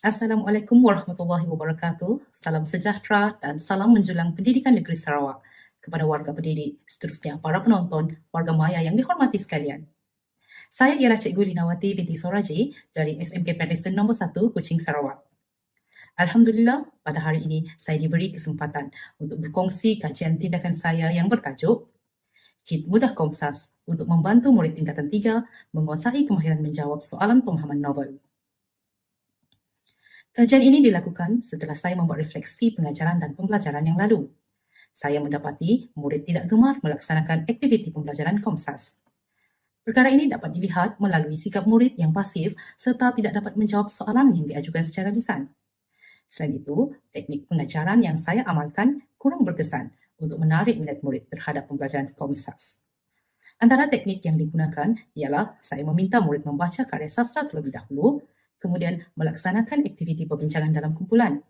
Assalamualaikum warahmatullahi wabarakatuh. Salam sejahtera dan salam menjulang pendidikan negeri Sarawak kepada warga pendidik, seterusnya para penonton, warga maya yang dihormati sekalian. Saya ialah Cikgu Linawati binti Soraji dari SMK Patterson nombor 1 Kuching, Sarawak. Alhamdulillah, pada hari ini saya diberi kesempatan untuk berkongsi kajian tindakan saya yang bertajuk Kit Mudah Komsas untuk membantu murid tingkatan 3 menguasai kemahiran menjawab soalan pemahaman novel. Kajian ini dilakukan setelah saya membuat refleksi pengajaran dan pembelajaran yang lalu. Saya mendapati murid tidak gemar melaksanakan aktiviti pembelajaran Komsas. Perkara ini dapat dilihat melalui sikap murid yang pasif serta tidak dapat menjawab soalan yang diajukan secara lisan. Selain itu, teknik pengajaran yang saya amalkan kurang berkesan untuk menarik minat murid terhadap pembelajaran Komsas. Antara teknik yang digunakan ialah saya meminta murid membaca karya sastra terlebih dahulu, kemudian melaksanakan aktiviti perbincangan dalam kumpulan.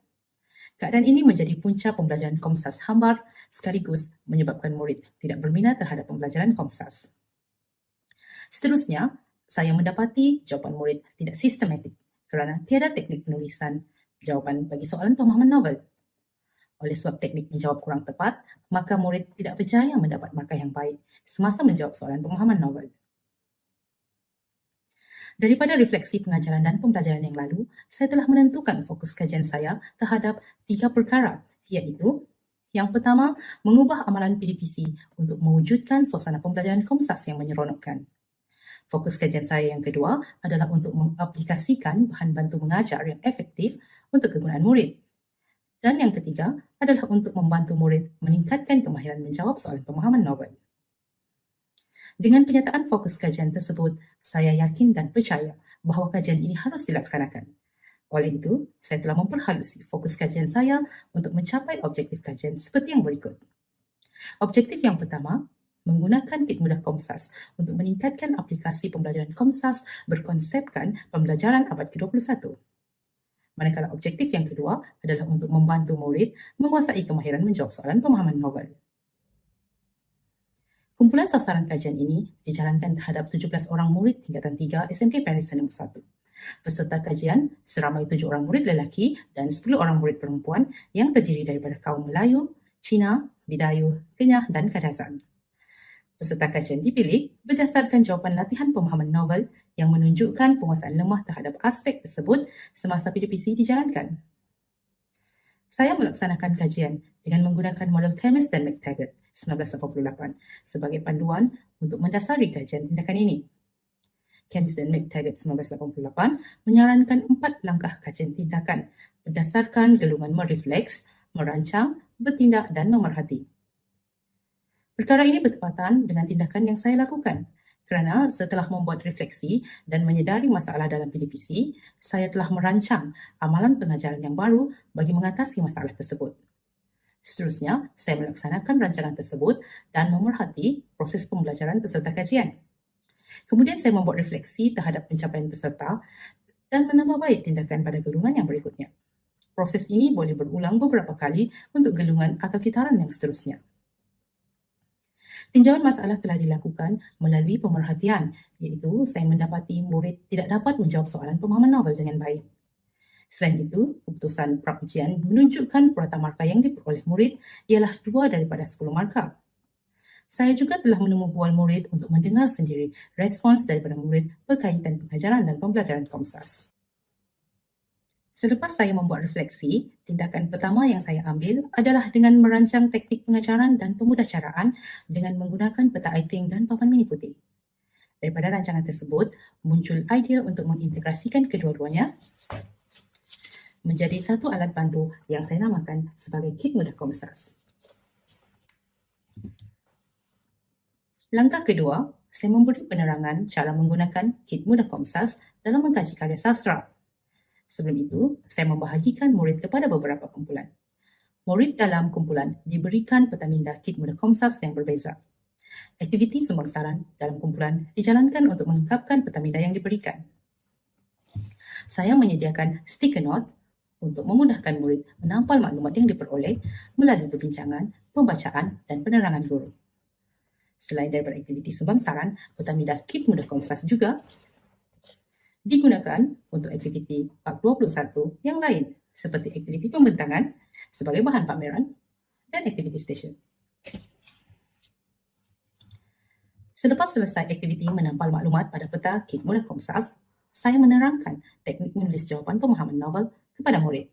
Keadaan ini menjadi punca pembelajaran Komsas hambar sekaligus menyebabkan murid tidak berminat terhadap pembelajaran Komsas. Seterusnya, saya mendapati jawapan murid tidak sistematik kerana tiada teknik penulisan jawapan bagi soalan pemahaman novel. Oleh sebab teknik menjawab kurang tepat, maka murid tidak berjaya mendapat markah yang baik semasa menjawab soalan pemahaman novel. Daripada refleksi pengajaran dan pembelajaran yang lalu, saya telah menentukan fokus kajian saya terhadap 3 perkara, iaitu yang pertama, mengubah amalan PDPC untuk mewujudkan suasana pembelajaran Komsas yang menyeronokkan. Fokus kajian saya yang kedua adalah untuk mengaplikasikan bahan bantu mengajar yang efektif untuk kegunaan murid. Dan yang ketiga adalah untuk membantu murid meningkatkan kemahiran menjawab soalan pemahaman novel. Dengan penyataan fokus kajian tersebut, saya yakin dan percaya bahawa kajian ini harus dilaksanakan. Oleh itu, saya telah memperhalusi fokus kajian saya untuk mencapai objektif kajian seperti yang berikut. Objektif yang pertama, menggunakan Kit Mudah Komsas untuk meningkatkan aplikasi pembelajaran Komsas berkonsepkan pembelajaran abad ke-21. Manakala objektif yang kedua adalah untuk membantu murid menguasai kemahiran menjawab soalan pemahaman novel. Kumpulan sasaran kajian ini dijalankan terhadap 17 orang murid tingkatan 3 SMK Patterson nombor 1. Peserta kajian seramai 7 orang murid lelaki dan 10 orang murid perempuan yang terdiri daripada kaum Melayu, Cina, Bidayu, Kenyah dan Kadazan. Peserta kajian dipilih berdasarkan jawapan latihan pemahaman novel yang menunjukkan penguasaan lemah terhadap aspek tersebut semasa PDPC dijalankan. Saya melaksanakan kajian dengan menggunakan model Chemist dan McTaggart 1988 sebagai panduan untuk mendasari kajian tindakan ini. Chemist dan McTaggart 1988 menyarankan 4 langkah kajian tindakan berdasarkan gelungan merefleks, merancang, bertindak dan memerhati. Perkara ini bertepatan dengan tindakan yang saya lakukan kerana setelah membuat refleksi dan menyedari masalah dalam PDPC, saya telah merancang amalan pengajaran yang baru bagi mengatasi masalah tersebut. Seterusnya, saya melaksanakan rancangan tersebut dan memerhati proses pembelajaran peserta kajian. Kemudian saya membuat refleksi terhadap pencapaian peserta dan menambah baik tindakan pada gelungan yang berikutnya. Proses ini boleh berulang beberapa kali untuk gelungan atau kitaran yang seterusnya. Tinjauan masalah telah dilakukan melalui pemerhatian, iaitu saya mendapati murid tidak dapat menjawab soalan pemahaman novel dengan baik. Selain itu, keputusan pra-ujian menunjukkan purata markah yang diperoleh murid ialah 2 daripada 10 markah. Saya juga telah menemu bual murid untuk mendengar sendiri respons daripada murid berkaitan pengajaran dan pembelajaran Komsas. Selepas saya membuat refleksi, tindakan pertama yang saya ambil adalah dengan merancang teknik pengajaran dan pemudahcaraan dengan menggunakan peta iting dan papan mini putih. Daripada rancangan tersebut, muncul idea untuk mengintegrasikan kedua-duanya menjadi satu alat bantu yang saya namakan sebagai Kit Mudah Komsas. Langkah kedua, saya memberi penerangan cara menggunakan Kit Mudah Komsas dalam mengkaji karya sastra. Sebelum itu, saya membahagikan murid kepada beberapa kumpulan. Murid dalam kumpulan diberikan peta minda Kit Mudah Komsas yang berbeza. Aktiviti sumbang saran dalam kumpulan dijalankan untuk melengkapkan peta minda yang diberikan. Saya menyediakan sticker note untuk memudahkan murid menampal maklumat yang diperoleh melalui perbincangan, pembacaan dan penerangan guru. Selain daripada aktiviti sumbang saran, peta minda Kit Mudah Komsas juga digunakan untuk aktiviti Bab 21 yang lain seperti aktiviti pembentangan sebagai bahan pameran dan aktiviti stesen. Selepas selesai aktiviti menampal maklumat pada peta Kit Mudah Komsas, saya menerangkan teknik menulis jawapan pemahaman novel kepada murid.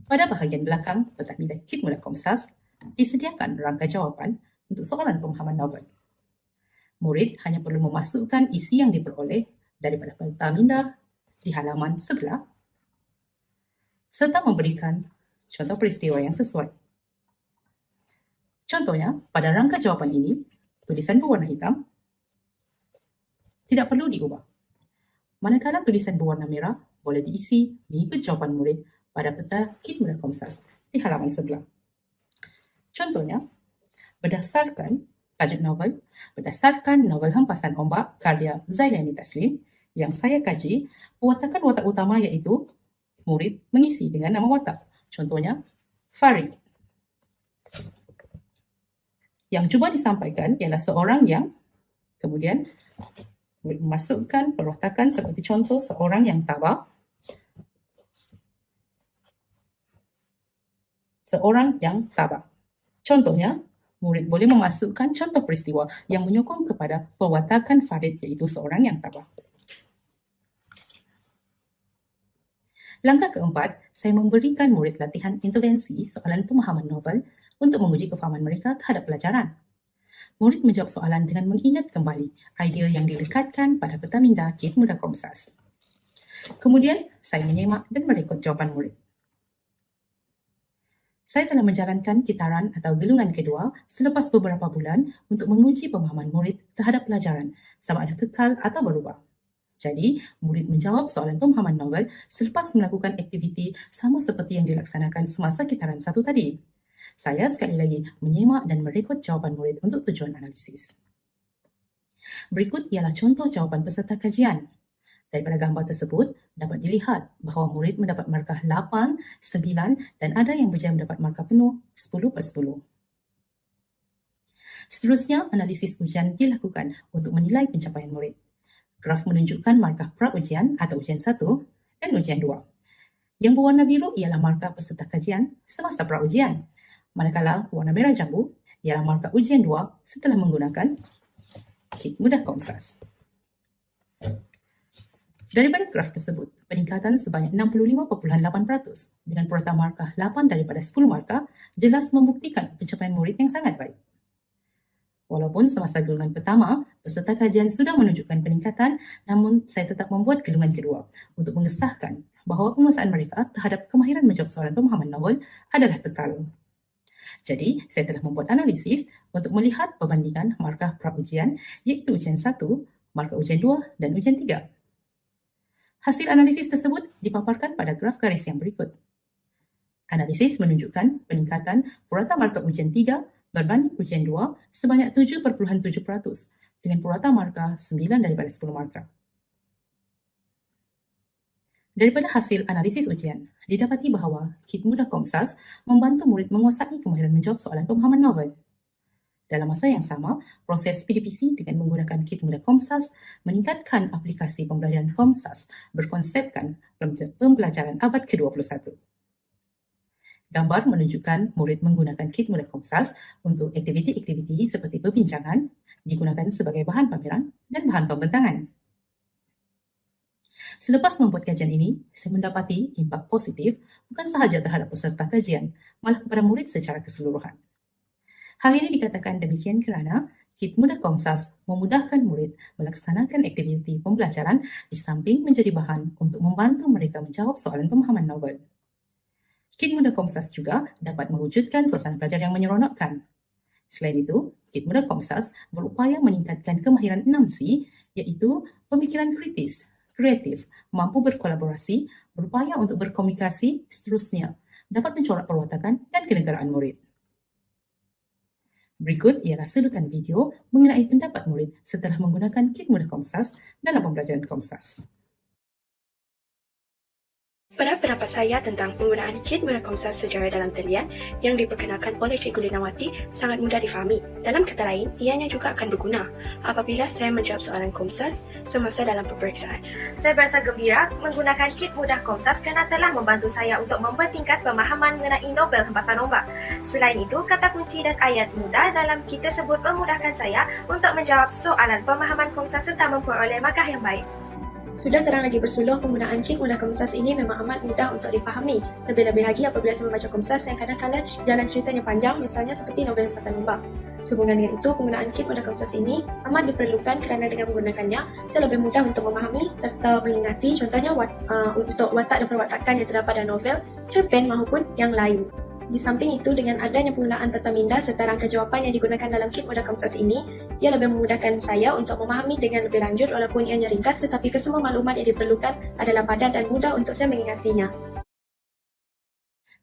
Pada bahagian belakang peta minda Kit Mudah Komsas, disediakan rangka jawapan untuk soalan pemahaman novel. Murid hanya perlu memasukkan isi yang diperoleh daripada peta minda di halaman sebelah serta memberikan contoh peristiwa yang sesuai. Contohnya, pada rangka jawapan ini, tulisan berwarna hitam tidak perlu diubah. Manakala tulisan berwarna merah boleh diisi mengikut jawapan murid pada peta Kit Mudah Komsas di halaman sebelah. Contohnya, berdasarkan novel Hempasan Ombak karya Zailani Taslim yang saya kaji, watak utama iaitu murid mengisi dengan nama watak. Contohnya, Farid. Yang cuba disampaikan ialah seorang yang, kemudian memasukkan perwatakan seperti contoh seorang yang tabah, Contohnya, murid boleh memasukkan contoh peristiwa yang menyokong kepada perwatakan Farid iaitu seorang yang tabah. Langkah keempat, saya memberikan murid latihan intervensi soalan pemahaman novel untuk menguji kefahaman mereka terhadap pelajaran. Murid menjawab soalan dengan mengingat kembali idea yang dilekatkan pada peta minda Kit Mudah Komsas. Kemudian, saya menyemak dan merekod jawapan murid. Saya telah menjalankan kitaran atau gelungan kedua selepas beberapa bulan untuk menguji pemahaman murid terhadap pelajaran sama ada kekal atau berubah. Jadi, murid menjawab soalan pemahaman novel selepas melakukan aktiviti sama seperti yang dilaksanakan semasa kitaran satu tadi. Saya sekali lagi menyemak dan merekod jawapan murid untuk tujuan analisis. Berikut ialah contoh jawapan peserta kajian. Daripada gambar tersebut, dapat dilihat bahawa murid mendapat markah 8, 9 dan ada yang berjaya mendapat markah penuh 10/10. Seterusnya, analisis ujian dilakukan untuk menilai pencapaian murid. Graf menunjukkan markah pra-ujian atau ujian 1 dan ujian 2. Yang berwarna biru ialah markah peserta kajian semasa pra-ujian. Manakala warna merah jambu ialah markah ujian 2 setelah menggunakan Kit Mudah Komsas. Daripada graf tersebut, peningkatan sebanyak 65.8% dengan purata markah 8 daripada 10 markah jelas membuktikan pencapaian murid yang sangat baik. Walaupun semasa gelungan pertama, peserta kajian sudah menunjukkan peningkatan, namun saya tetap membuat gelungan kedua untuk mengesahkan bahawa penguasaan mereka terhadap kemahiran menjawab soalan pemahaman novel adalah kekal. Jadi, saya telah membuat analisis untuk melihat perbandingan markah pra-ujian iaitu ujian 1, markah ujian 2 dan ujian 3. Hasil analisis tersebut dipaparkan pada graf garis yang berikut. Analisis menunjukkan peningkatan purata markah ujian 3 berbanding ujian 2 sebanyak 7.7% dengan purata markah 9 daripada 10 markah. Daripada hasil analisis ujian, didapati bahawa Kit Mudah Komsas membantu murid menguasai kemahiran menjawab soalan pemahaman novel. Dalam masa yang sama, proses PDPC dengan menggunakan Kit Mudah Komsas meningkatkan aplikasi pembelajaran Komsas berkonsepkan pembelajaran abad ke-21. Gambar menunjukkan murid menggunakan Kit Mudah Komsas untuk aktiviti-aktiviti seperti perbincangan, digunakan sebagai bahan pameran dan bahan pembentangan. Selepas membuat kajian ini, saya mendapati impak positif bukan sahaja terhadap peserta kajian, malah kepada murid secara keseluruhan. Hal ini dikatakan demikian kerana Kit Mudah Komsas memudahkan murid melaksanakan aktiviti pembelajaran di samping menjadi bahan untuk membantu mereka menjawab soalan pemahaman novel. Kit Mudah Komsas juga dapat mewujudkan suasana belajar yang menyeronokkan. Selain itu, Kit Mudah Komsas berupaya meningkatkan kemahiran 6C iaitu pemikiran kritis, kreatif, mampu berkolaborasi, berupaya untuk berkomunikasi, seterusnya, dapat mencorak perwatakan dan kenegaraan murid. Berikut ialah sedutan video mengenai pendapat murid setelah menggunakan Kit Mudah Komsas dalam pembelajaran Komsas. Pada pendapat saya tentang penggunaan kit mudah Komsas sejarah dalam talian yang diperkenalkan oleh Cikgu Linawati sangat mudah difahami. Dalam kata lain, ianya juga akan berguna apabila saya menjawab soalan Komsas semasa dalam peperiksaan. Saya berasa gembira menggunakan kit mudah Komsas kerana telah membantu saya untuk mempertingkat pemahaman mengenai Nobel Hempasan Ombak. Selain itu, kata kunci dan ayat mudah dalam kit tersebut memudahkan saya untuk menjawab soalan pemahaman Komsas serta memperoleh markah yang baik. Sudah terang lagi bersuluh, penggunaan kit mudah Komsas ini memang amat mudah untuk difahami. Lebih-lebih lagi apabila saya membaca Komsas yang kadang-kadang jalan ceritanya panjang, misalnya seperti Nobel Hempasan Ombak. Sehubungan dengan itu, penggunaan kit mudah Komsas ini amat diperlukan kerana dengan menggunakannya, saya lebih mudah untuk memahami serta mengingati contohnya untuk watak dan perwatakan yang terdapat dalam novel, cerpen maupun yang lain. Di samping itu, dengan adanya penggunaan peta minda serta rangka jawapan yang digunakan dalam kit mudah Komsas ini, ia lebih memudahkan saya untuk memahami dengan lebih lanjut walaupun ianya ringkas, tetapi kesemua maklumat yang diperlukan adalah padat dan mudah untuk saya mengingatinya.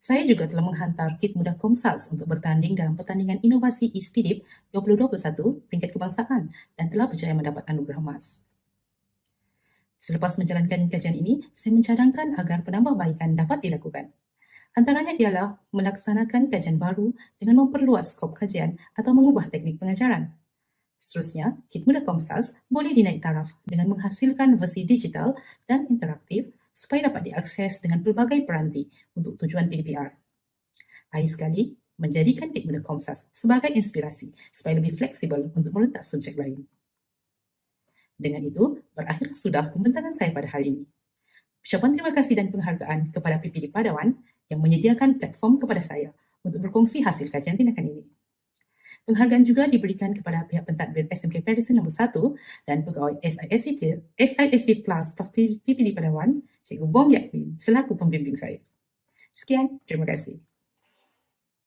Saya juga telah menghantar kit mudah Komsas untuk bertanding dalam pertandingan inovasi ISPIDIP 2021 peringkat kebangsaan dan telah berjaya mendapat anugerah emas. Selepas menjalankan kajian ini, saya mencadangkan agar penambahbaikan dapat dilakukan. Antaranya ialah melaksanakan kajian baru dengan memperluas skop kajian atau mengubah teknik pengajaran. Seterusnya, kit mudah Komsas boleh dinaik taraf dengan menghasilkan versi digital dan interaktif supaya dapat diakses dengan pelbagai peranti untuk tujuan PDPR. Akhir sekali, menjadikan kit mudah Komsas sebagai inspirasi supaya lebih fleksibel untuk merentas subjek lain. Dengan itu, berakhir sudah pembentaran saya pada hari ini. Ucapan terima kasih dan penghargaan kepada PPD Padawan yang menyediakan platform kepada saya untuk berkongsi hasil kajian tindakan ini. Penghargaan juga diberikan kepada pihak pentadbir SMK Patterson nombor 1 dan pegawai SISC Plus PPD Padawan, Cikgu Bom Yaklin, selaku pembimbing saya. Sekian, terima kasih.